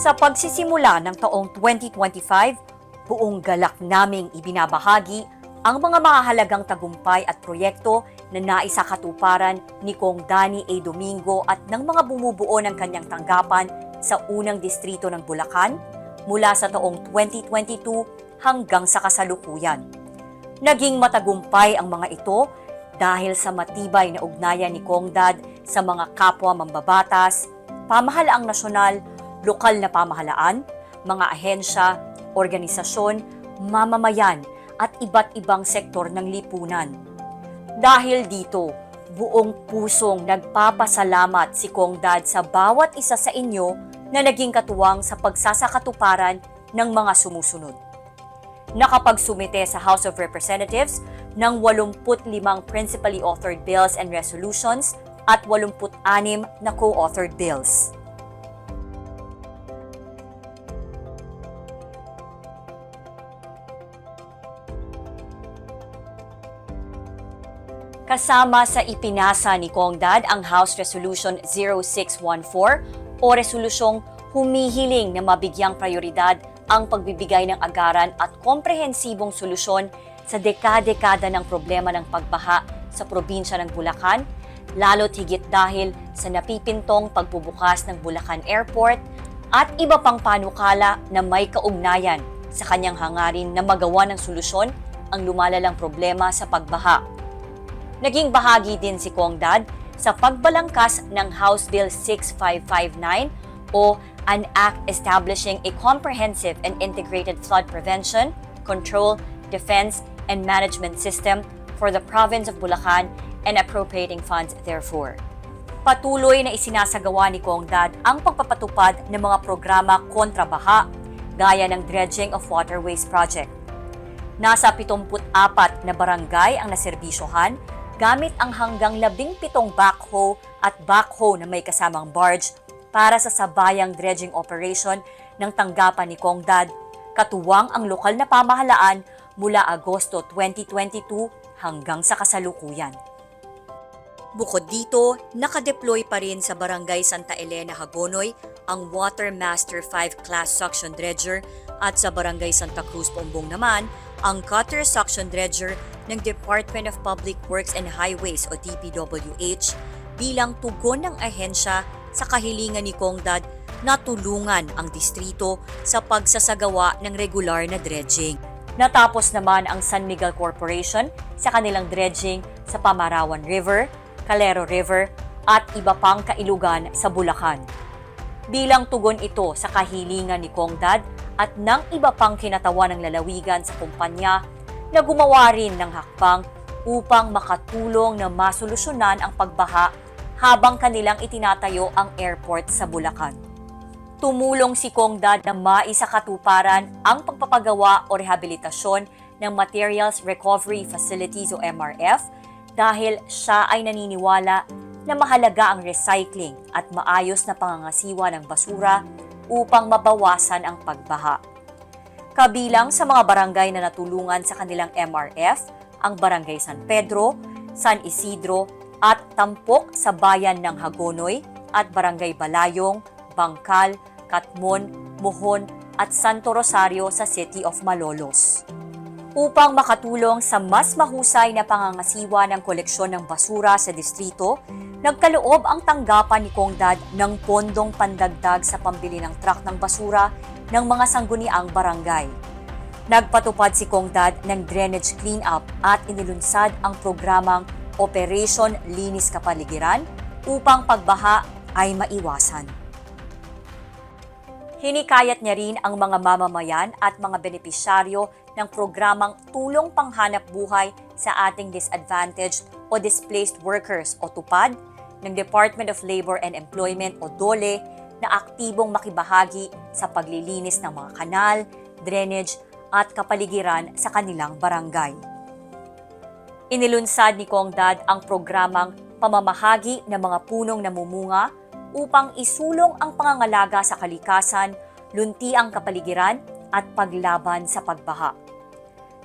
Sa pagsisimula ng taong 2025, buong galak naming ibinabahagi ang mga mahahalagang tagumpay at proyekto na naisakatuparan ni Kong Danny A. Domingo at ng mga bumubuo ng kanyang tanggapan sa unang distrito ng Bulacan mula sa taong 2022 hanggang sa kasalukuyan. Naging matagumpay ang mga ito dahil sa matibay na ugnayan ni Kong Dad sa mga kapwa mambabatas, pamahalaang nasyonal, lokal na pamahalaan, mga ahensya, organisasyon, mamamayan at iba't ibang sektor ng lipunan. Dahil dito, buong pusong nagpapasalamat si Kong Dad sa bawat isa sa inyo na naging katuwang sa pagsasakatuparan ng mga sumusunod. Nakapagsumite sa House of Representatives ng 85 principally authored bills and resolutions at 86 na co-authored bills. Kasama sa ipinasa ni Kong Dad ang House Resolution 0614 o resolusyong humihiling na mabigyang prioridad ang pagbibigay ng agaran at komprehensibong solusyon sa dekada-dekada ng problema ng pagbaha sa probinsya ng Bulacan, lalo't higit dahil sa napipintong pagbubukas ng Bulacan Airport at iba pang panukala na may kaugnayan sa kanyang hangarin na magawa ng solusyon ang lumalalang problema sa pagbaha. Naging bahagi din si Kong Dad sa pagbalangkas ng House Bill 6559 o an act establishing a comprehensive and integrated flood prevention, control, defense, and management system for the province of Bulacan and appropriating funds therefore. Patuloy na isinasagawa ni Kong Dad ang pagpapatupad ng mga programa kontra baha, gaya ng Dredging of Waterways Project. Nasa 74 na barangay ang naserbisyohan gamit ang hanggang 17 backhoe at backhoe na may kasamang barge para sa sabayang dredging operation ng tanggapan ni Kong Dad, katuwang ang lokal na pamahalaan mula Agosto 2022 hanggang sa kasalukuyan. Bukod dito, nakadeploy pa rin sa Barangay Santa Elena, Hagonoy ang Water Master 5 Class Suction Dredger at sa Barangay Santa Cruz, Pombong naman ang Cutter Suction Dredger ng Department of Public Works and Highways o DPWH bilang tugon ng ahensya sa kahilingan ni Kong Dad na tulungan ang distrito sa pagsasagawa ng regular na dredging. Natapos naman ang San Miguel Corporation sa kanilang dredging sa Pamarawan River, Calero River at iba pang kailugan sa Bulacan. Bilang tugon ito sa kahilingan ni Kong Dad at ng iba pang kinatawan ng lalawigan sa kumpanya na gumawa rin ng hakbang upang makatulong na masolusyonan ang pagbaha habang kanilang itinatayo ang airport sa Bulacan. Tumulong si Kong Dad na maisakatuparan ang pagpapagawa o rehabilitasyon ng Materials Recovery Facilities o MRF dahil siya ay naniniwala na mahalaga ang recycling at maayos na pangangasiwa ng basura upang mabawasan ang pagbaha. Kabilang sa mga barangay na natulungan sa kanilang MRF ang Barangay San Pedro, San Isidro at Tampok sa bayan ng Hagonoy at Barangay Balayong, Bangkal, Katmon, Mohon at Santo Rosario sa City of Malolos. Upang makatulong sa mas mahusay na pangangasiwa ng koleksyon ng basura sa distrito, nagkaloob ang tanggapan ni Kong Dad ng pondong pandagdag sa pambili ng truck ng basura ng mga sangguniang barangay. Nagpatupad si Kong Dad ng drainage cleanup at inilunsad ang programang Operation Linis Kapaligiran upang pagbaha ay maiwasan. Hinikayat niya rin ang mga mamamayan at mga benepisyaryo ng programang Tulong Panghanap Buhay sa ating disadvantaged o displaced workers o TUPAD ng Department of Labor and Employment o DOLE na aktibong makibahagi sa paglilinis ng mga kanal, drainage at kapaligiran sa kanilang barangay. Inilunsad ni Kong Dad ang programang Pamamahagi ng mga punong namumunga upang isulong ang pangangalaga sa kalikasan, luntiang kapaligiran at paglaban sa pagbaha.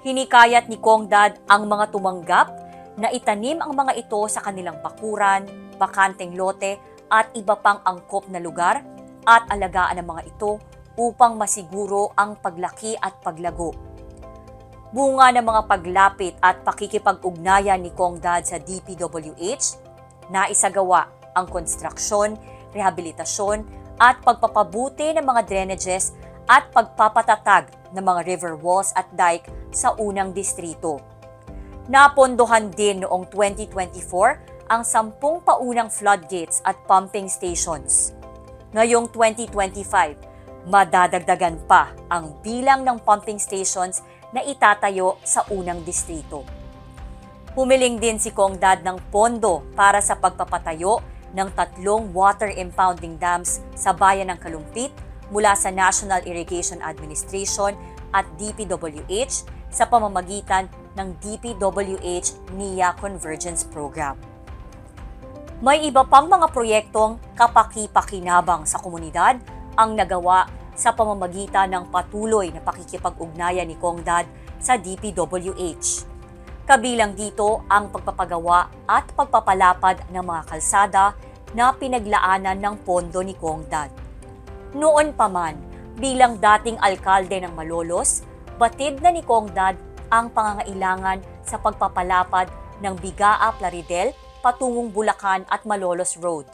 Hinikayat ni Kong Dad ang mga tumanggap na itanim ang mga ito sa kanilang bakuran, bakanteng lote at iba pang angkop na lugar at alagaan ang mga ito upang masiguro ang paglaki at paglago. Bunga ng mga paglapit at pakikipag-ugnayan ni Kongdad sa DPWH, naisagawa ang konstruksyon, rehabilitasyon at pagpapabuti ng mga drainages at pagpapatatag ng mga river walls at dike sa unang distrito. Napondohan din noong 2024 ang 10 paunang floodgates at pumping stations. Ngayong 2025, madadagdagan pa ang bilang ng pumping stations na itatayo sa unang distrito. Humiling din si Kongdad ng pondo para sa pagpapatayo ng 3 water impounding dams sa bayan ng Kalumpit mula sa National Irrigation Administration at DPWH sa pamamagitan ng DPWH NIA Convergence Program. May iba pang mga proyektong kapaki-pakinabang sa komunidad ang nagawa sa pamamagitan ng patuloy na pakikipag-ugnayan ni Kongdad sa DPWH. Kabilang dito ang pagpapagawa at pagpapalapad ng mga kalsada na pinaglaanan ng pondo ni Kongdad. Noon pa man, bilang dating alkalde ng Malolos, batid na ni Kongdad ang pangangailangan sa pagpapalapad ng Bigaa Plaridel patungong Bulacan at Malolos Road.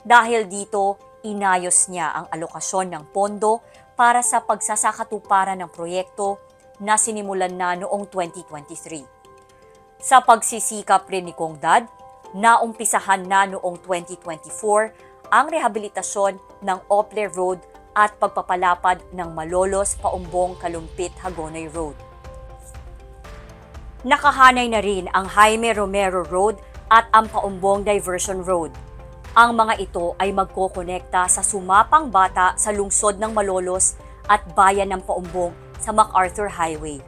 Dahil dito, inayos niya ang alokasyon ng pondo para sa pagsasakatuparan ng proyekto na sinimulan na noong 2023. Sa pagsisikap rin ni Kongdad, naumpisahan na noong 2024 ang rehabilitasyon ng Ople Road at pagpapalapad ng Malolos Paumbong Kalumpit Hagonoy Road. Nakahanay na rin ang Jaime Romero Road at ang Paumbong Diversion Road. Ang mga ito ay magkokonekta sa Sumapang Bata sa lungsod ng Malolos at bayan ng Paumbong sa MacArthur Highway.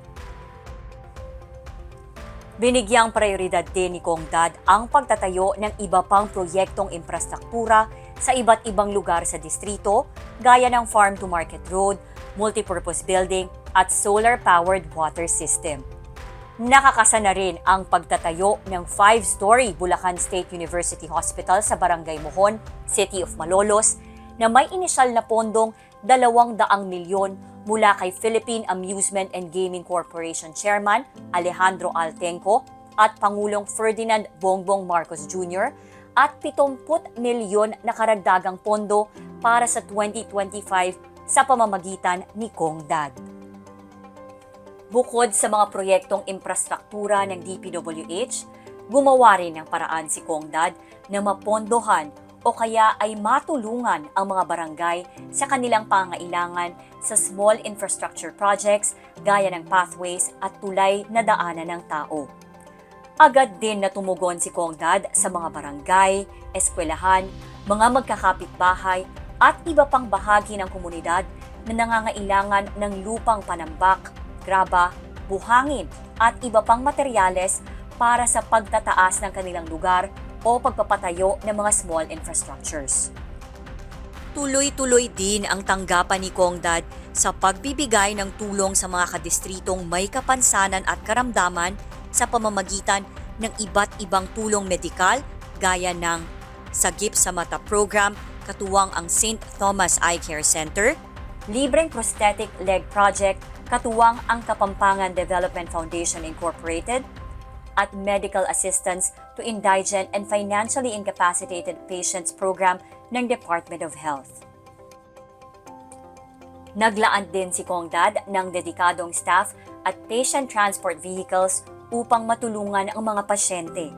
Binigyang prioridad din ni Kongdad ang pagtatayo ng iba pang proyektong infrastruktura sa iba't ibang lugar sa distrito gaya ng Farm to Market Road, multipurpose building at solar-powered water system. Nakakasa na rin ang pagtatayo ng 5-story Bulacan State University Hospital sa Barangay Mohon, City of Malolos, na may inisyal na pondong 200 milyon mula kay Philippine Amusement and Gaming Corporation Chairman Alejandro Altenco at Pangulong Ferdinand Bongbong Marcos Jr. at 70 milyon na karagdagang pondo para sa 2025 sa pamamagitan ni Kongdad. Bukod sa mga proyektong infrastruktura ng DPWH, gumawa rin ng paraan si Kongdad na mapondohan o kaya ay matulungan ang mga barangay sa kanilang pangailangan sa small infrastructure projects gaya ng pathways at tulay na daanan ng tao. Agad din na tumugon si Kongdad sa mga barangay, eskwelahan, mga magkakapitbahay at iba pang bahagi ng komunidad na nangangailangan ng lupang panambak, graba, buhangin at iba pang materyales para sa pagtataas ng kanilang lugar o pagpapatayo ng mga small infrastructures. Tuloy-tuloy din ang tanggapan ni Kongdad sa pagbibigay ng tulong sa mga kadistritong may kapansanan at karamdaman sa pamamagitan ng iba't ibang tulong medikal gaya ng Sagip sa Mata Program, katuwang ang St. Thomas Eye Care Center, Libreng Prosthetic Leg Project, katuwang ang Kapampangan Development Foundation Incorporated, at Medical Assistance to Indigent and Financially Incapacitated Patients Program ng Department of Health. Naglaan din si Kongdad ng dedikadong staff at patient transport vehicles upang matulungan ang mga pasyente.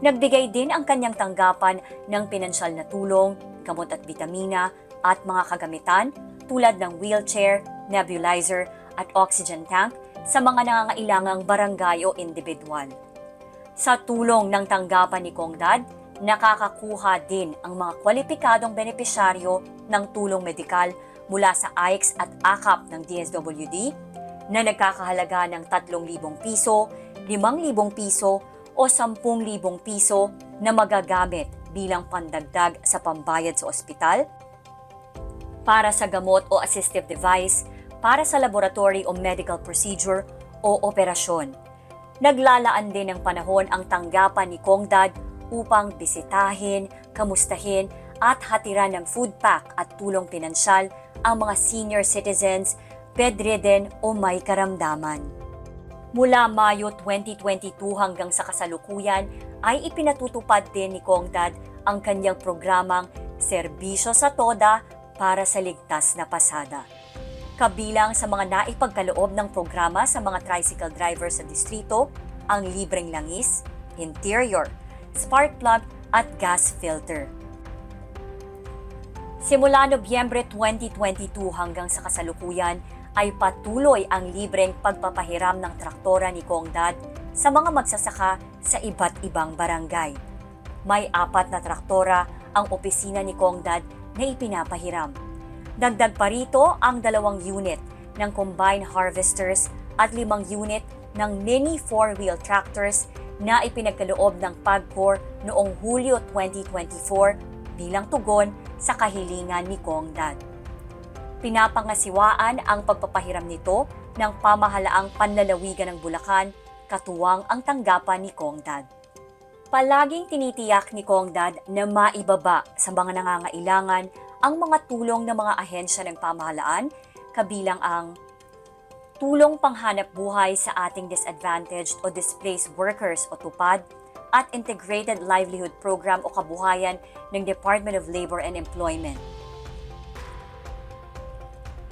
Nagbigay din ang kanyang tanggapan ng pinansyal na tulong, gamot at bitamina at mga kagamitan tulad ng wheelchair, nebulizer at oxygen tank sa mga nangangailangang barangay o individual. Sa tulong ng tanggapan ni Kongdad, nakakakuha din ang mga kwalipikadong benepisyaryo ng tulong medikal mula sa AICS at AKAP ng DSWD na nagkakahalaga ng 3,000 piso, 5,000 piso o 10,000 piso na magagamit bilang pandagdag sa pambayad sa ospital, para sa gamot o assistive device, para sa laboratory o medical procedure o operasyon. Naglalaan din ng panahon ang tanggapan ni Kongdad upang bisitahin, kamustahin at hatiran ng food pack at tulong pinansyal ang mga senior citizens, bedridden o may karamdaman. Mula Mayo 2022 hanggang sa kasalukuyan ay ipinatutupad din ni Kongdad ang kanyang programang Serbisyo sa Toda para sa Ligtas na Pasada. Kabilang sa mga naipagkaloob ng programa sa mga tricycle driver sa distrito, ang libreng langis, interior, spark plug at gas filter. Simula Nobyembre 2022 hanggang sa kasalukuyan ay patuloy ang libreng pagpapahiram ng traktora ni Kongdad sa mga magsasaka sa iba't ibang barangay. May 4 na traktora ang opisina ni Kongdad na ipinapahiram. Dagdag pa rito ang 2 unit ng combine harvesters at 5 unit ng mini 4-wheel tractors na ipinagkaloob ng PAGCOR noong Hulyo 2024 bilang tugon sa kahilingan ni Kongdad. Pinapangasiwaan ang pagpapahiram nito ng pamahalaang panlalawigan ng Bulacan, katuwang ang tanggapan ni Kongdad. Palaging tinitiyak ni Kongdad na maibaba sa mga nangangailangan ang mga tulong ng mga ahensya ng pamahalaan, kabilang ang tulong panghanap buhay sa ating disadvantaged o displaced workers o TUPAD, at Integrated Livelihood Program o kabuhayan ng Department of Labor and Employment.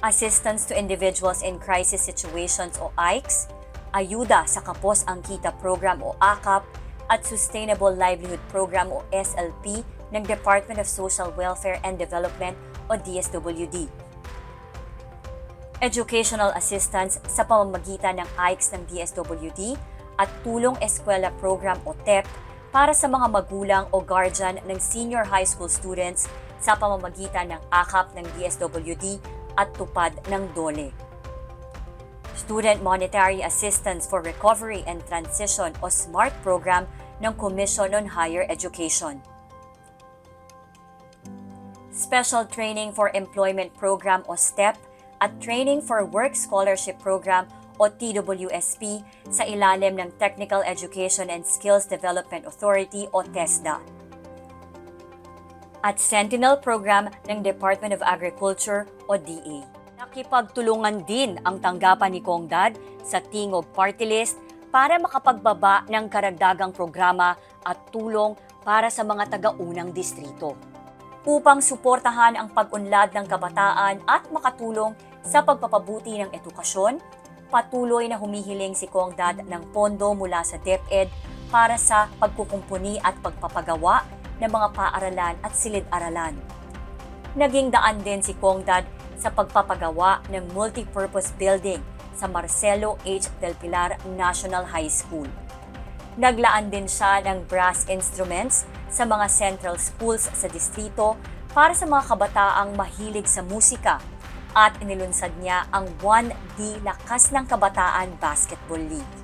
Assistance to Individuals in Crisis Situations o AICS, Ayuda sa Kapos ang Kita Program o AKAP, at Sustainable Livelihood Program o SLP ng Department of Social Welfare and Development o DSWD. Educational Assistance sa pamamagitan ng AICS ng DSWD at Tulong Eskwela Program o TEP para sa mga magulang o guardian ng senior high school students sa pamamagitan ng AKAP ng DSWD at TUPAD ng DOLE. Student Monetary Assistance for Recovery and Transition o SMART Program ng Commission on Higher Education. Special Training for Employment Program o STEP at Training for Work Scholarship Program o TWSP sa ilalim ng Technical Education and Skills Development Authority o TESDA. At Sentinel Program ng Department of Agriculture o DA. Nakipagtulungan din ang tanggapan ni Kongdad sa Tingog Party List para makapagbaba ng karagdagang programa at tulong para sa mga taga-unang distrito. Upang suportahan ang pag-unlad ng kabataan at makatulong sa pagpapabuti ng edukasyon, patuloy na humihiling si Kongdad ng pondo mula sa DepEd para sa pagkukumpuni at pagpapagawa ng mga paaralan at silid-aralan. Naging daan din si Kongdad sa pagpapagawa ng multipurpose building sa Marcelo H. Del Pilar National High School. Naglaan din siya ng brass instruments sa mga central schools sa distrito para sa mga kabataang mahilig sa musika, at inilunsad niya ang 1D Lakas ng Kabataan Basketball League.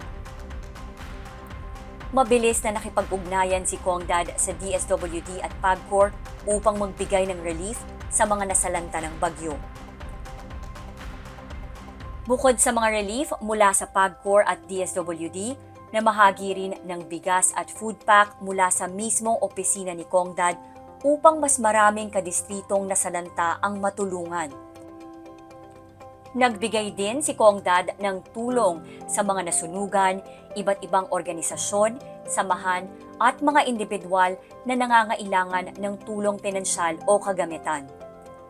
Mabilis na nakipag-ugnayan si Kongdad sa DSWD at PAGCOR upang magbigay ng relief sa mga nasalanta ng bagyo. Bukod sa mga relief mula sa PAGCOR at DSWD, namahagi rin ng bigas at food pack mula sa mismong opisina ni Kongdad upang mas maraming kadistritong nasalanta ang matulungan. Nagbigay din si Kongdad ng tulong sa mga nasunugan, iba't ibang organisasyon, samahan at mga individual na nangangailangan ng tulong pinansyal o kagamitan.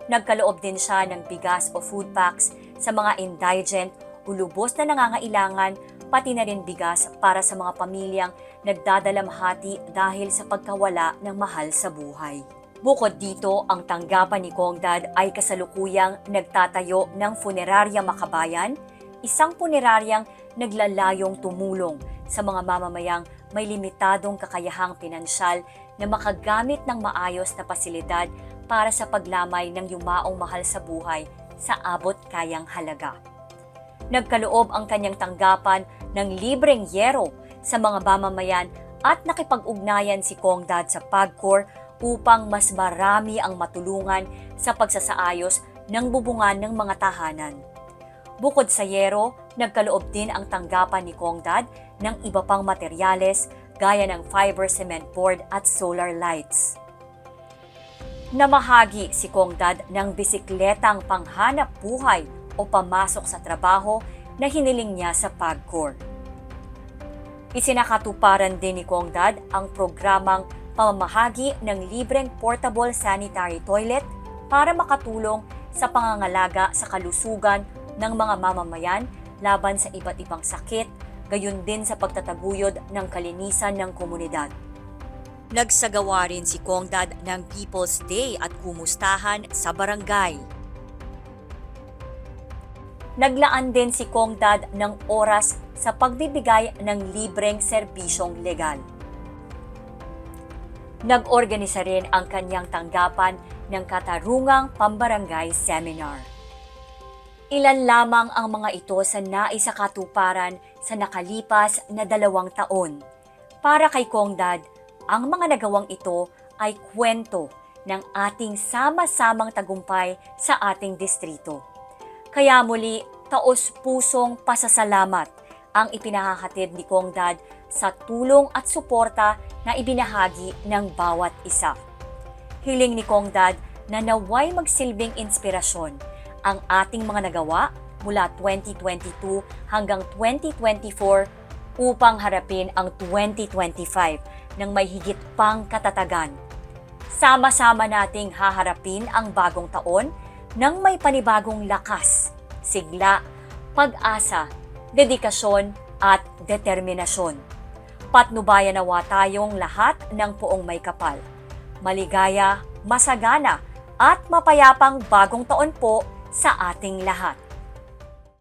Nagkaloob din siya ng bigas o food packs sa mga indigent o lubos na nangangailangan, pati na rin bigas para sa mga pamilyang nagdadalamhati dahil sa pagkawala ng mahal sa buhay. Bukod dito, ang tanggapan ni Kongdad ay kasalukuyang nagtatayo ng Funeraria Makabayan, isang puneraryang naglalayong tumulong sa mga mamamayang may limitadong kakayahang pinansyal na makagamit ng maayos na pasilidad para sa paglamay ng yumaong mahal sa buhay sa abot kayang halaga. Nagkaloob ang kanyang tanggapan ng libreng yero sa mga mamamayan at nakipag-ugnayan si Kongdad sa PAGCOR upang mas marami ang matulungan sa pagsasaayos ng bubungan ng mga tahanan. Bukod sa yero, nagkaloob din ang tanggapan ni Kongdad ng iba pang materyales gaya ng fiber cement board at solar lights. Namahagi si Kong Dad ng bisikletang panghanap buhay o pamasok sa trabaho na hiniling niya sa PAGCOR. Isinakatuparan din ni Kong Dad ang programang pamamahagi ng libreng portable sanitary toilet para makatulong sa pangangalaga sa kalusugan ng mga mamamayan laban sa iba't ibang sakit, gayon din sa pagtataguyod ng kalinisan ng komunidad. Nagsagawa rin si Kong Dad ng People's Day at kumustahan sa barangay. Naglaan din si Kong Dad ng oras sa pagbibigay ng libreng serbisyong legal. Nag-organisa rin ang kanyang tanggapan ng Katarungang Pambarangay Seminar. Ilan lamang ang mga ito sa naisakatuparan sa nakalipas na 2 taon. Para kay Kong Dad, ang mga nagawang ito ay kwento ng ating sama-samang tagumpay sa ating distrito. Kaya muli, taos-pusong pasasalamat ang ipinahahatid ni Kong Dad sa tulong at suporta na ibinahagi ng bawat isa. Hiling ni Kong Dad na naway magsilbing inspirasyon ang ating mga nagawa mula 2022 hanggang 2024 upang harapin ang 2025 ng may higit pang katatagan. Sama-sama nating haharapin ang bagong taon ng may panibagong lakas, sigla, pag-asa, dedikasyon at determinasyon. Patnubayan nawa tayong lahat ng poong may kapal. Maligaya, masagana at mapayapang bagong taon po sa ating lahat.